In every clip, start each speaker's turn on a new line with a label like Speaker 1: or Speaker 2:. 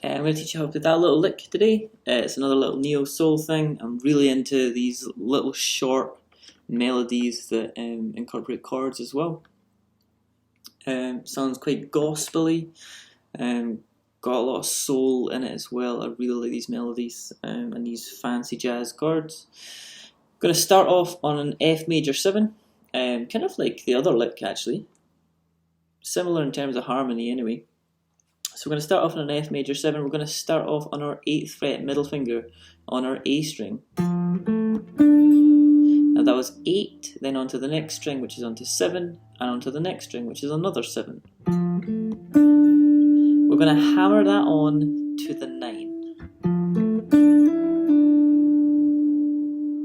Speaker 1: I'm going to teach you how to play that little lick today. It's another little neo soul thing. I'm really into these little short melodies that incorporate chords as well. Sounds quite gospel-y. Got a lot of soul in it as well. I really like these melodies and these fancy jazz chords. I'm going to start off on an F major 7, kind of like the other lick actually. Similar in terms of harmony anyway. So we're going to start off on an F major 7. We're going to start off on our 8th fret middle finger on our A string. Now that was 8, then onto the next string which is onto 7, and onto the next string which is another 7. We're going to hammer that on to the 9.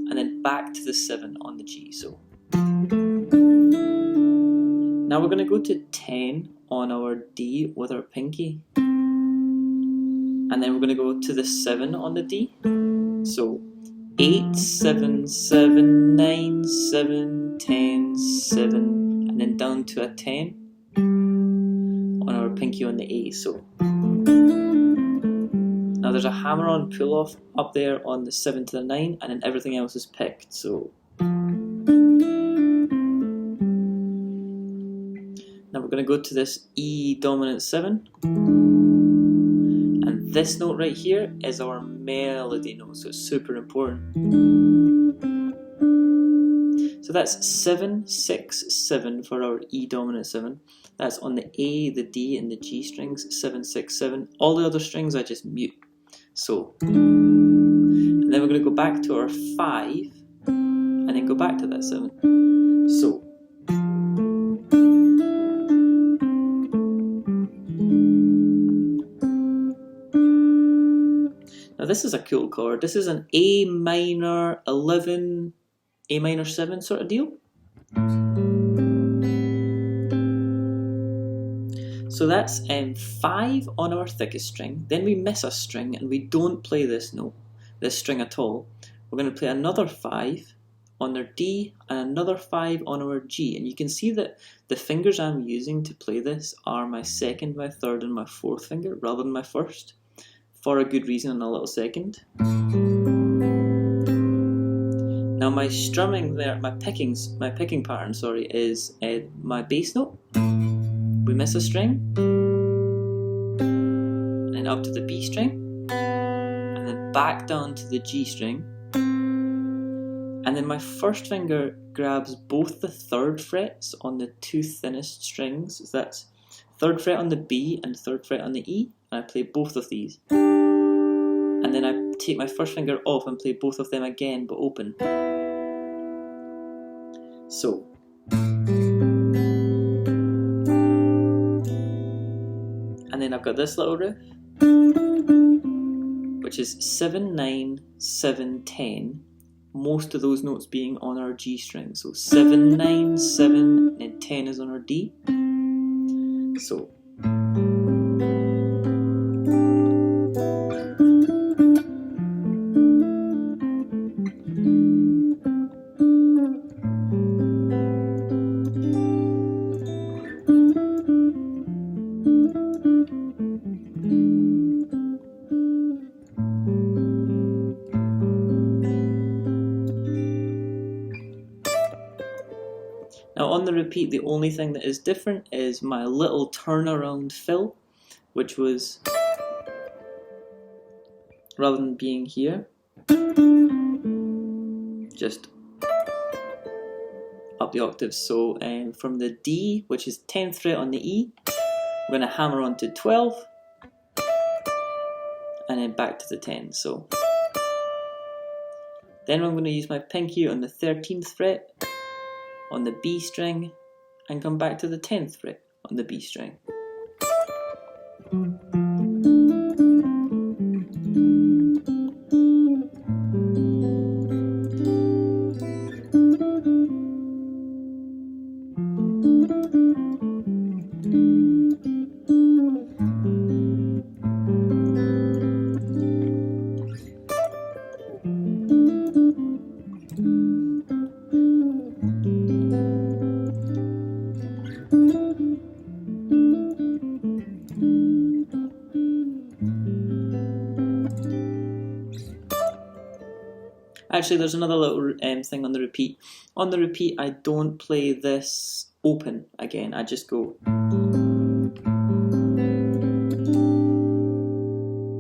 Speaker 1: And then back to the 7 on the G. So now we're going to go to 10 on our D with our pinky. And then we're going to go to the 7 on the D. So 8, 7, 7, 9, 7, 10, 7, and then down to a 10 on our pinky on the A. So now there's a hammer on pull off up there on the 7 to the 9, and then everything else is picked. So now we're going to go to this E dominant 7. And this note right here is our melody note, so it's super important. So that's 7, 6, 7 for our E dominant 7. That's on the A, the D, and the G strings, 7, 6, 7. All the other strings I just mute. So, and then we're going to go back to our 5, and then go back to that 7. So, now this is a cool chord. This is an A minor 11, A minor 7 sort of deal. So that's 5 on our thickest string. Then we miss a string and we don't play this note, this string at all. We're going to play another 5 on our D and another 5 on our G. And you can see that the fingers I'm using to play this are my 2nd, my 3rd, and my 4th finger rather than my 1st. For a good reason in a little second. Now my strumming there, my picking pattern, sorry, is my bass note. We miss a string, and then up to the B string, and then back down to the G string, and then my 1st finger grabs both the 3rd frets on the 2 thinnest strings. So that's 3rd fret on the B and 3rd fret on the E, and I play both of these. And then I take my 1st finger off and play both of them again, but open. So. And then I've got this little riff, which is 7, 9, 7, 10. Most of those notes being on our G string. So 7, 9, 7, and then 10 is on our D. So. Now on the repeat, the only thing that is different is my little turnaround fill, which was, rather than being here, just up the octaves. So from the D, which is 10th fret on the E, we're going to hammer on to 12, and then back to the 10. So then I'm going to use my pinky on the 13th fret, on the B string, and come back to the 10th fret on the B string. Actually, there's another little thing on the repeat. On the repeat, I don't play this open again. I just go.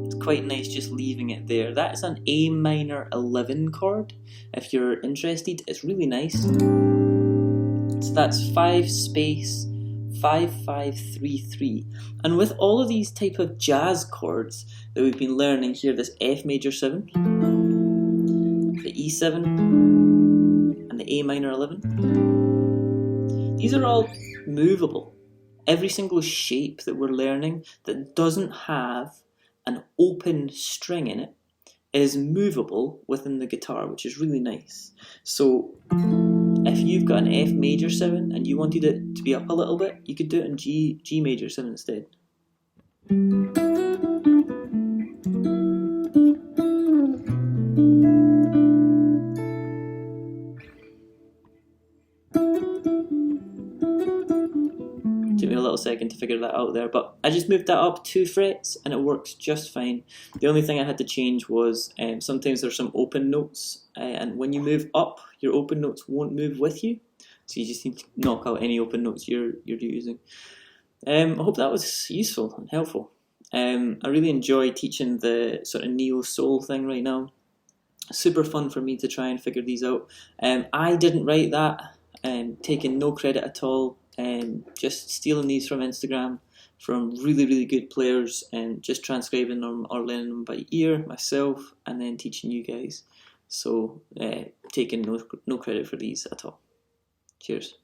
Speaker 1: It's quite nice just leaving it there. That is an A minor 11 chord. If you're interested, it's really nice. So that's 5 space 5533. And with all of these type of jazz chords that we've been learning here, this F major 7, the E7, and the A minor 11, these are all movable. Every single shape that we're learning that doesn't have an open string in it is movable within the guitar, which is really nice. So if you've got an F major 7 and you wanted it to be up a little bit, you could do it in G major 7 instead. Took me a little second to figure that out there, but I just moved that up 2 frets and it works just fine. The only thing I had to change was sometimes there's some open notes, and when you move up, your open notes won't move with you, so you just need to knock out any open notes you're using. I hope that was useful and helpful. I really enjoy teaching the sort of neo-soul thing right now. Super fun for me to try and figure these out. I didn't write that, taking no credit at all. Just stealing these from Instagram from really good players and just transcribing them or learning them by ear myself and then teaching you guys. So taking no credit for these at all. Cheers.